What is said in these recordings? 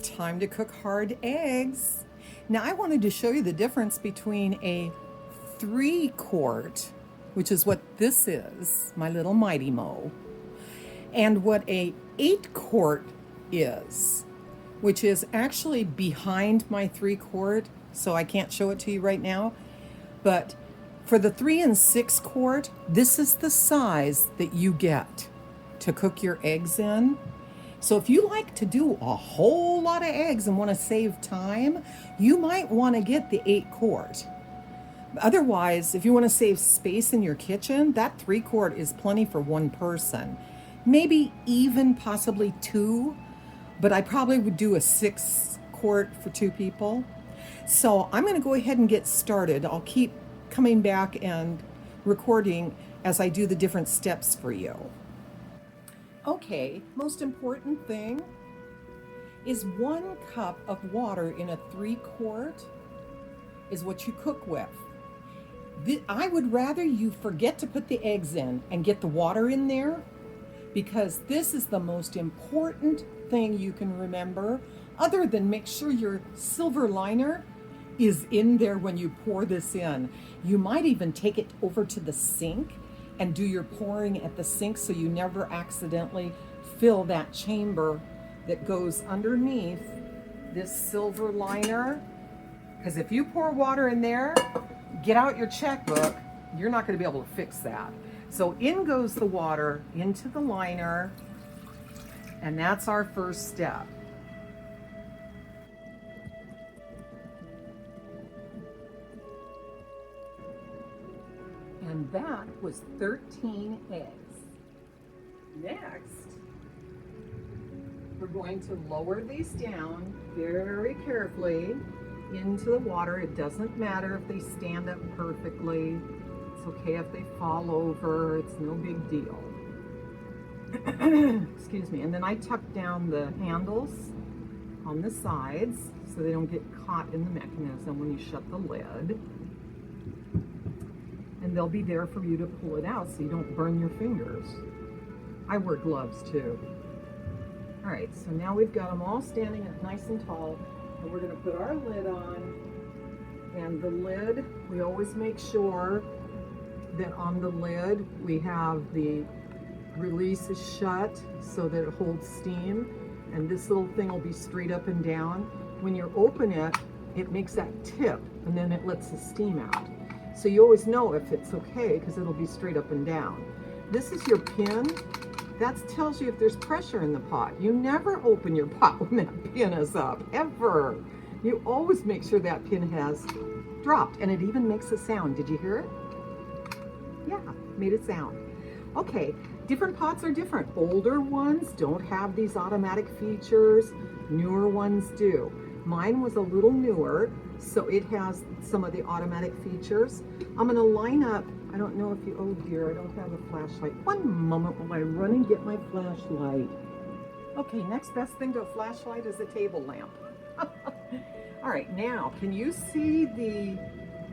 Time to cook hard eggs. Now I wanted to show you the difference between a 3-quart, which is what this is, my little Mighty Mo, and what a 8-quart is, which is actually behind my 3-quart, so I can't show it to you right now. But for the 3 and 6-quart, this is the size that you get to cook your eggs in. So if you like to do a whole lot of eggs and want to save time, you might want to get the 8-quart. Otherwise, if you want to save space in your kitchen, that 3-quart is plenty for one person. Maybe even possibly two, but I probably would do a 6-quart for 2 people. So I'm going to go ahead and get started. I'll keep coming back and recording as I do the different steps for you. Okay, most important thing is 1 cup of water in a 3-quart is what you cook with. I would rather you forget to put the eggs in and get the water in there, because this is the most important thing you can remember, other than make sure your silver liner is in there when you pour this in. You might even take it over to the sink and do your pouring at the sink so you never accidentally fill that chamber that goes underneath this silver liner. Because if you pour water in there, get out your checkbook, you're not going to be able to fix that. So in goes the water into the liner, and that's our first step. And that was 13 eggs. Next, we're going to lower these down very carefully into the water. It doesn't matter if they stand up perfectly. It's okay if they fall over. It's no big deal. Excuse me. And then I tuck down the handles on the sides so they don't get caught in the mechanism when you shut the lid. And they'll be there for you to pull it out so you don't burn your fingers. I wear gloves too. All right, so now we've got them all standing up nice and tall, and we're gonna put our lid on. And the lid, we always make sure that on the lid we have the release is shut so that it holds steam, and this little thing will be straight up and down. When you open it, it makes that tip, and then it lets the steam out. So you always know if it's okay because it'll be straight up and down. This is your pin. That tells you if there's pressure in the pot. You never open your pot when that pin is up, ever. You always make sure that pin has dropped, and it even makes a sound. Did you hear it? Yeah, made a sound. Okay, different pots are different. Older ones don't have these automatic features. Newer ones do. Mine was a little newer, so it has some of the automatic features. I'm gonna line up, I don't know if you, oh dear, I don't have a flashlight. One moment while I run and get my flashlight. Okay, next best thing to a flashlight is a table lamp. All right, now, can you see the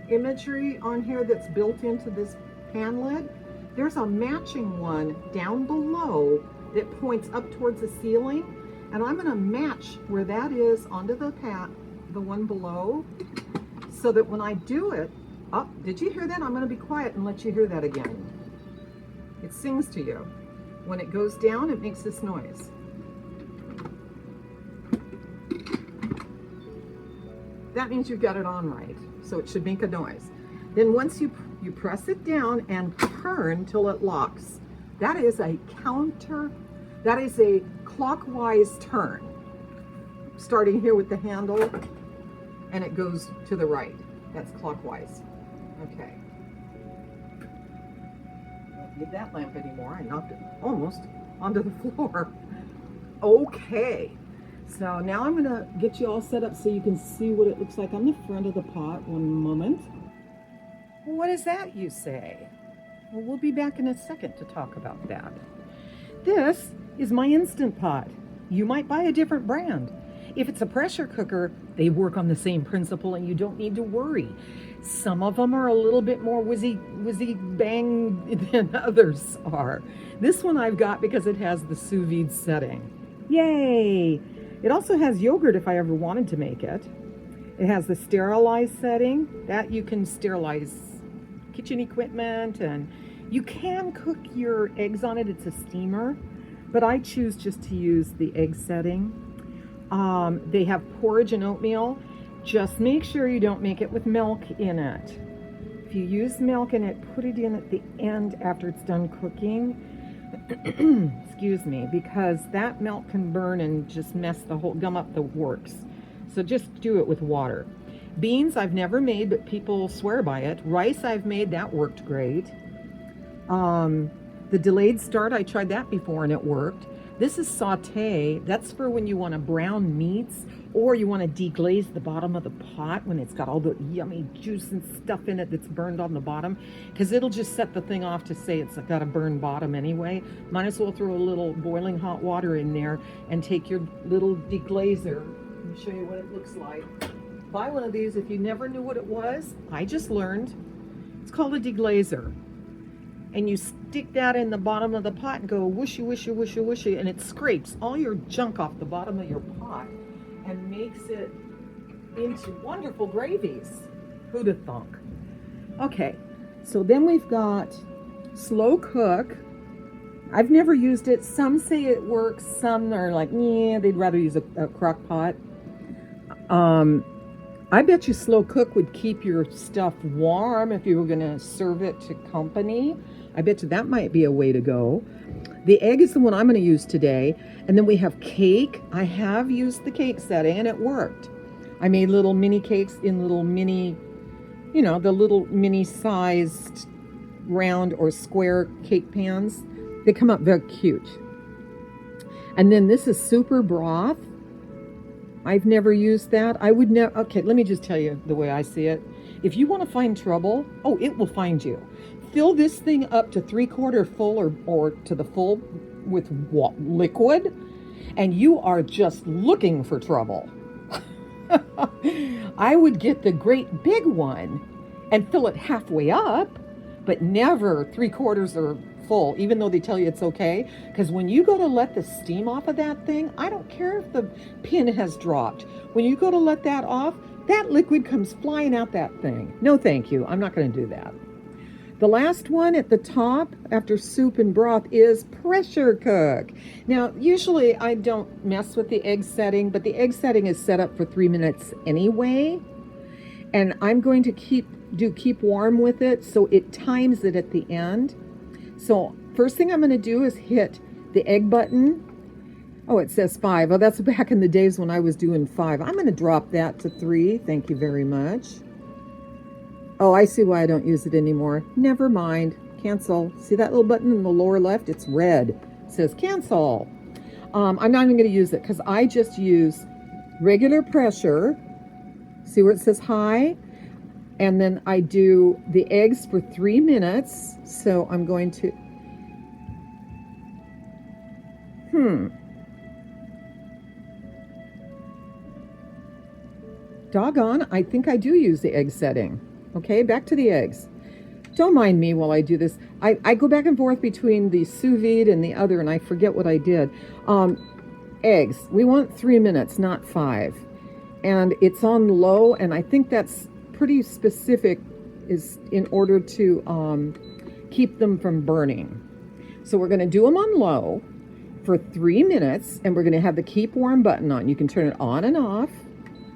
imagery on here that's built into this pan lid? There's a matching one down below that points up towards the ceiling, and I'm gonna match where that is onto the one below, so that when I do it, oh, did you hear that? I'm gonna be quiet and let you hear that again. It sings to you. When it goes down, it makes this noise. That means you've got it on right, so it should make a noise. Then once you press it down and turn till it locks. That is a clockwise turn. Starting here with the handle, and it goes to the right. That's clockwise. Okay. Don't need that lamp anymore. I knocked it almost onto the floor. Okay. So now I'm gonna get you all set up so you can see what it looks like on the front of the pot. One moment. What is that, you say? Well, we'll be back in a second to talk about that. This is my Instant Pot. You might buy a different brand. If it's a pressure cooker, they work on the same principle and you don't need to worry. Some of them are a little bit more whizzy bang than others are. This one I've got because it has the sous vide setting. Yay! It also has yogurt if I ever wanted to make it. It has the sterilize setting that you can sterilize kitchen equipment, and you can cook your eggs on it. It's a steamer, but I choose just to use the egg setting. They have porridge and oatmeal. Just make sure you don't make it with milk in it. If you use milk in it, put it in at the end after it's done cooking. Excuse me, because that milk can burn and just gum up the works. So just do it with water. Beans I've never made, but people swear by it. Rice I've made, that worked great. The delayed start, I tried that before and it worked. This is saute. That's for when you want to brown meats, or you want to deglaze the bottom of the pot when it's got all the yummy juice and stuff in it that's burned on the bottom, because it'll just set the thing off to say it's got a burned bottom anyway. Might as well throw a little boiling hot water in there and take your little deglazer. Let me show you what it looks like. Buy one of these if you never knew what it was. I just learned. It's called a deglazer. And you stick that in the bottom of the pot and go whooshy, whooshy, whooshy, whooshy, and it scrapes all your junk off the bottom of your pot and makes it into wonderful gravies. Who'd have thunk? Okay, so then we've got slow cook. I've never used it. Some say it works. Some are like, yeah, they'd rather use a crock pot. I bet you slow cook would keep your stuff warm if you were going to serve it to company. I bet you that might be a way to go. The egg is the one I'm going to use today. And then we have cake. I have used the cake setting and it worked. I made little mini cakes in little mini, the little mini sized round or square cake pans. They come up very cute. And then this is super broth. I've never used that. I would never. Okay, let me just tell you the way I see it. If you want to find trouble, it will find you. Fill this thing up to 3/4 full or to the full with liquid, and you are just looking for trouble. I would get the great big one and fill it halfway up, but never 3/4 or full, even though they tell you it's okay. Because when you go to let the steam off of that thing, I don't care if the pin has dropped. When you go to let that off, that liquid comes flying out that thing. No, thank you. I'm not going to do that. The last one at the top after soup and broth is pressure cook. Now, usually I don't mess with the egg setting, but the egg setting is set up for 3 minutes anyway. And I'm going to keep warm with it, so it times it at the end. So first thing I'm going to do is hit the egg button. Oh, it says 5. Oh, that's back in the days when I was doing 5. I'm going to drop that to 3. Thank you very much. Oh, I see why I don't use it anymore. Never mind. Cancel. See that little button in the lower left? It's red. It says cancel. I'm not even going to use it because I just use regular pressure. See where it says high? And then I do the eggs for 3 minutes. So I'm going to... Doggone, I think I do use the egg setting. Okay, back to the eggs. Don't mind me while I do this. I go back and forth between the sous vide and the other, and I forget what I did. Eggs, we want 3 minutes, not 5. And it's on low, and I think that's pretty specific, is in order to keep them from burning. So we're going to do them on low for 3 minutes, and we're going to have the keep warm button on. You can turn it on and off.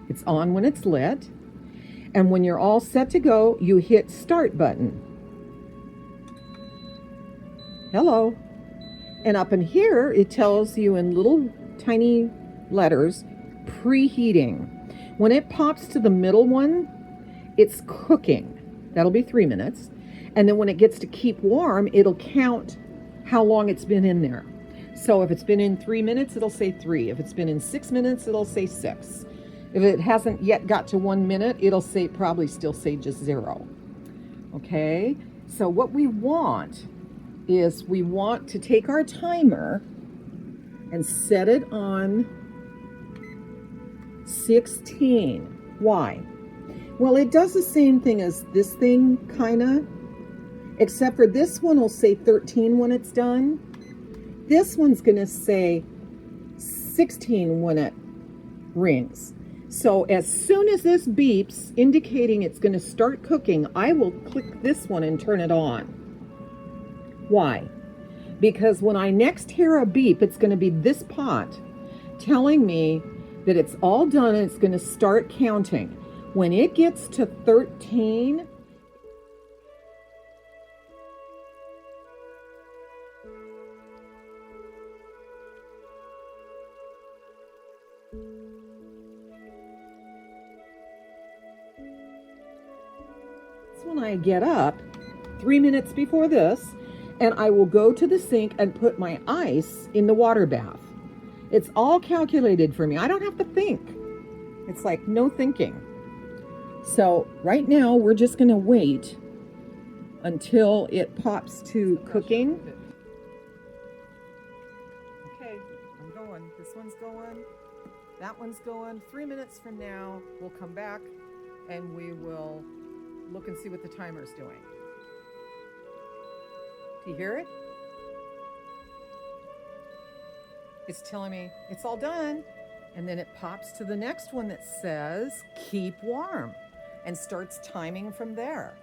It's on when it's lit. And when you're all set to go, you hit start button. Hello. And up in here, it tells you in little tiny letters, preheating. When it pops to the middle one, it's cooking. That'll be 3 minutes. And then when it gets to keep warm, it'll count how long it's been in there. So if it's been in 3 minutes, it'll say 3. If it's been in 6 minutes, it'll say 6. If it hasn't yet got to 1 minute, it'll probably still say just 0. Okay, so what we want is we want to take our timer and set it on 16. Why? Well, it does the same thing as this thing, kinda, except for this one will say 13 when it's done. This one's gonna say 16 when it rings. So as soon as this beeps, indicating it's going to start cooking, I will click this one and turn it on. Why? Because when I next hear a beep, it's going to be this pot telling me that it's all done and it's going to start counting. When it gets to 13, that's when I get up 3 minutes before this, and I will go to the sink and put my ice in the water bath. It's all calculated for me. I don't have to think. It's like no thinking. So right now we're just going to wait until it pops to cooking. Okay, I'm going. This one's going. That one's going. 3 minutes from now, we'll come back and we will look and see what the timer's doing. Do you hear it? It's telling me it's all done. And then it pops to the next one that says keep warm and starts timing from there.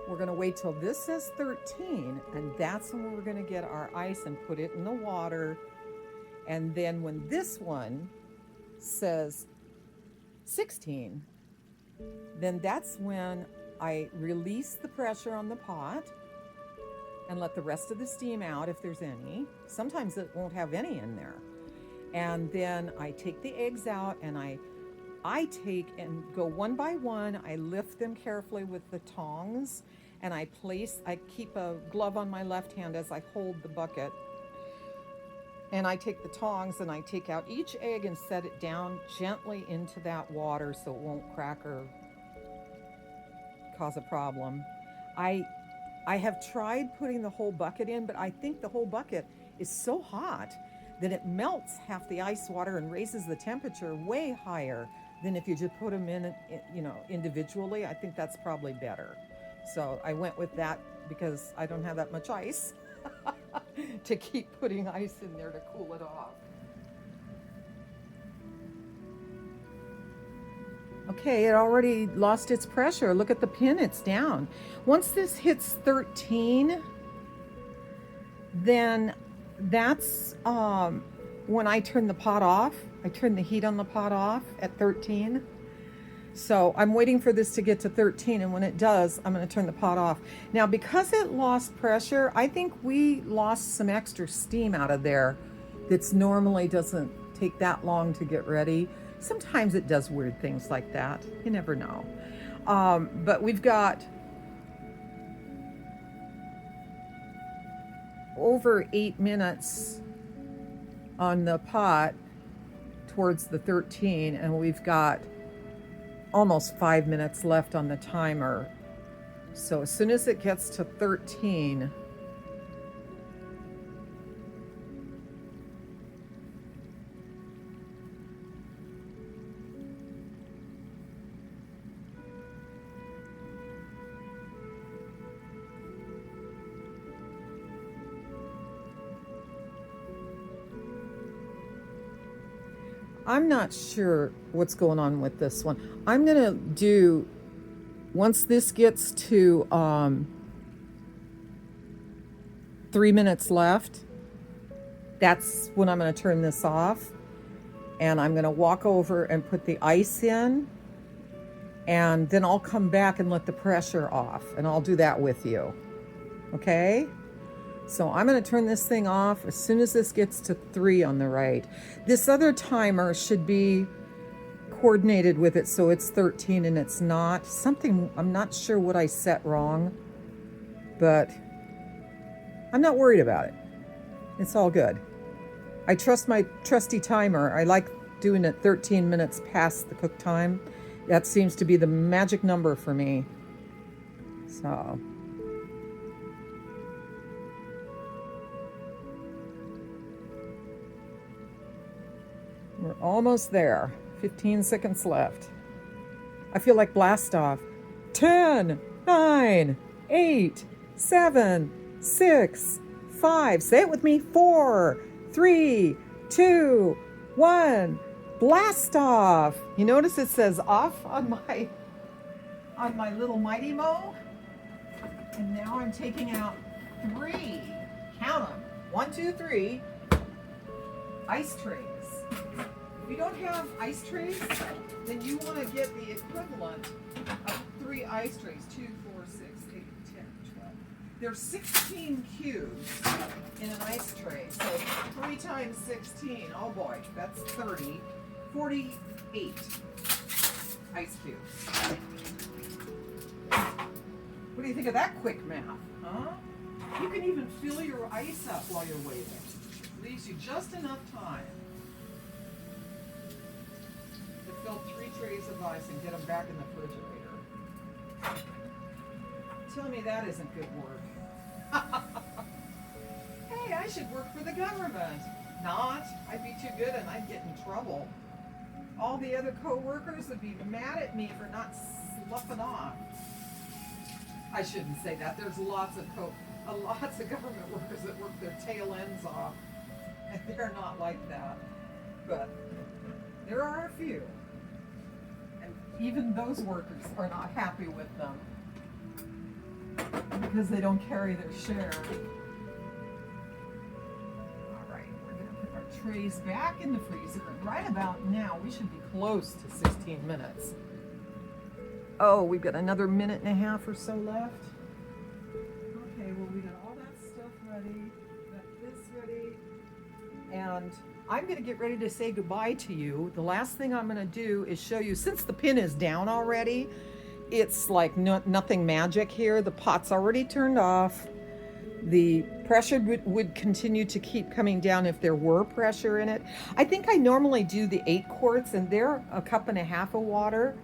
We're going to wait till this says 13, and that's when we're going to get our ice and put it in the water. And then when this one says 16, then that's when I release the pressure on the pot and let the rest of the steam out if there's any. Sometimes it won't have any in there. And then I take the eggs out and I take and go one by one. I lift them carefully with the tongs and I keep a glove on my left hand as I hold the bucket. And I take the tongs and I take out each egg and set it down gently into that water so it won't crack or cause a problem. I have tried putting the whole bucket in, but I think the whole bucket is so hot that it melts half the ice water and raises the temperature way higher than if you just put them in, individually. I think that's probably better. So I went with that because I don't have that much ice to keep putting ice in there to cool it off. Okay, it already lost its pressure. Look at the pin, it's down. Once this hits 13, then that's when I turn the pot off. I turn the heat on the pot off at 13. So I'm waiting for this to get to 13, and when it does, I'm going to turn the pot off. Now, because it lost pressure, I think we lost some extra steam out of there that's normally doesn't take that long to get ready. Sometimes it does weird things like that. You never know. But we've got over 8 minutes on the pot towards the 13, and we've got almost 5 minutes left on the timer. So as soon as it gets to 13, I'm not sure what's going on with this one. I'm going to do, once this gets to 3 minutes left, that's when I'm going to turn this off. And I'm going to walk over and put the ice in. And then I'll come back and let the pressure off. And I'll do that with you. Okay? So I'm going to turn this thing off as soon as this gets to 3 on the right. This other timer should be coordinated with it so it's 13 and it's not. Something, I'm not sure what I set wrong, but I'm not worried about it. It's all good. I trust my trusty timer. I like doing it 13 minutes past the cook time. That seems to be the magic number for me. So... we're almost there. 15 seconds left. I feel like blast off. 10, 9, 8, 7, 6, 5. Say it with me. 4, 3, 2, 1. Blast off. You notice it says off on my little Mighty Mo. And now I'm taking out 3, count them, 1, 2, 3, ice trays. If you don't have ice trays, then you want to get the equivalent of 3 ice trays, 2, 4, 6, 8, 10, 12. There's 16 cubes in an ice tray, so 3 times 16, oh boy, that's 30, 48 ice cubes. What do you think of that quick math, huh? You can even fill your ice up while you're waiting. Leaves you just enough time to fill 3 trays of ice and get them back in the refrigerator. Tell me that isn't good work. Hey, I should work for the government. Not. I'd be too good and I'd get in trouble. All the other co-workers would be mad at me for not sloughing off. I shouldn't say that. There's lots of government workers that work their tail ends off, and they're not like that. But there are a few, and even those workers are not happy with them because they don't carry their share. All right, we're going to put our trays back in the freezer, and right about now we should be close to 16 minutes. Oh, we've got another minute and a half or so left. Okay, well, we got all that stuff ready, got this ready, and I'm going to get ready to say goodbye to you. The last thing I'm going to do is show you, since the pin is down already, it's like nothing magic here. The pot's already turned off. The pressure would continue to keep coming down if there were pressure in it. I think I normally do the 8 quarts, and they're 1.5 cups of water.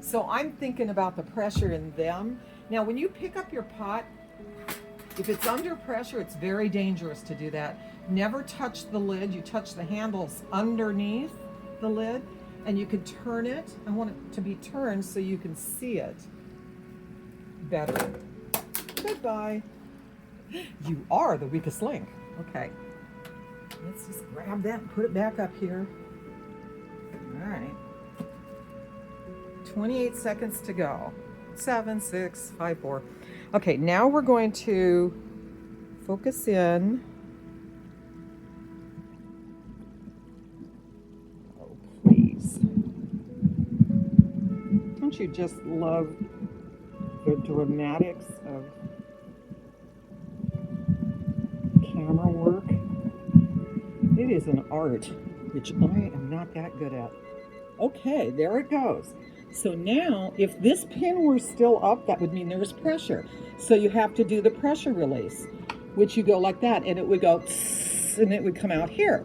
So I'm thinking about the pressure in them. Now, when you pick up your pot, if it's under pressure, it's very dangerous to do that. Never touch the lid. You touch the handles underneath the lid, and you can turn it. I want it to be turned so you can see it better. Goodbye. You are the weakest link. Okay. Let's just grab that and put it back up here. All right. 28 seconds to go. 7, 6, 5, 4. Okay, now we're going to focus in. Oh, please. Don't you just love the dramatics of camera work? It is an art, which I am not that good at. Okay, there it goes. So now, if this pin were still up, that would mean there was pressure. So you have to do the pressure release, which you go like that, and it would go, and it would come out here.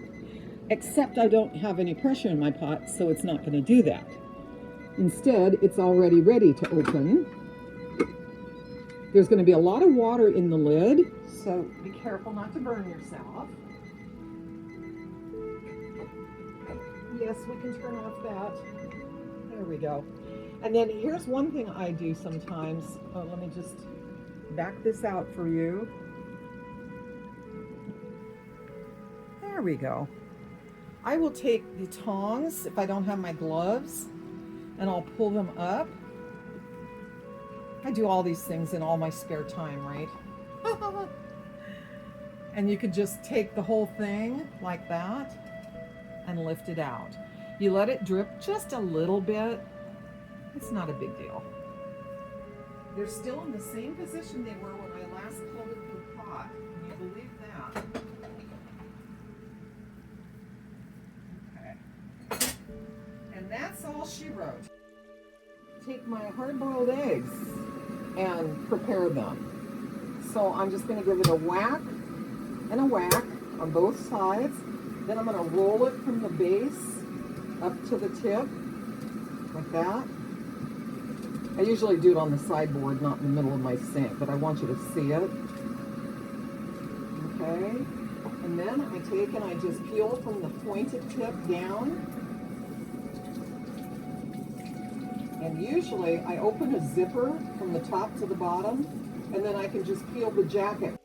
Except I don't have any pressure in my pot, so it's not going to do that. Instead, it's already ready to open. There's going to be a lot of water in the lid, so be careful not to burn yourself. Yes, we can turn off that. There we go. And then here's one thing I do sometimes. Oh, let me just back this out for you. There we go. I will take the tongs, if I don't have my gloves, and I'll pull them up. I do all these things in all my spare time, right? And you could just take the whole thing like that and lift it out. You let it drip just a little bit. It's not a big deal. They're still in the same position they were when I last pulled it from the pot. Can you believe that? Okay. And that's all she wrote. Take my hard-boiled eggs and prepare them. So I'm just going to give it a whack and a whack on both sides. Then I'm going to roll it from the base up to the tip, like that. I usually do it on the sideboard, not in the middle of my sink, but I want you to see it. Okay, and then I take and I just peel from the pointed tip down. And usually I open a zipper from the top to the bottom, and then I can just peel the jacket.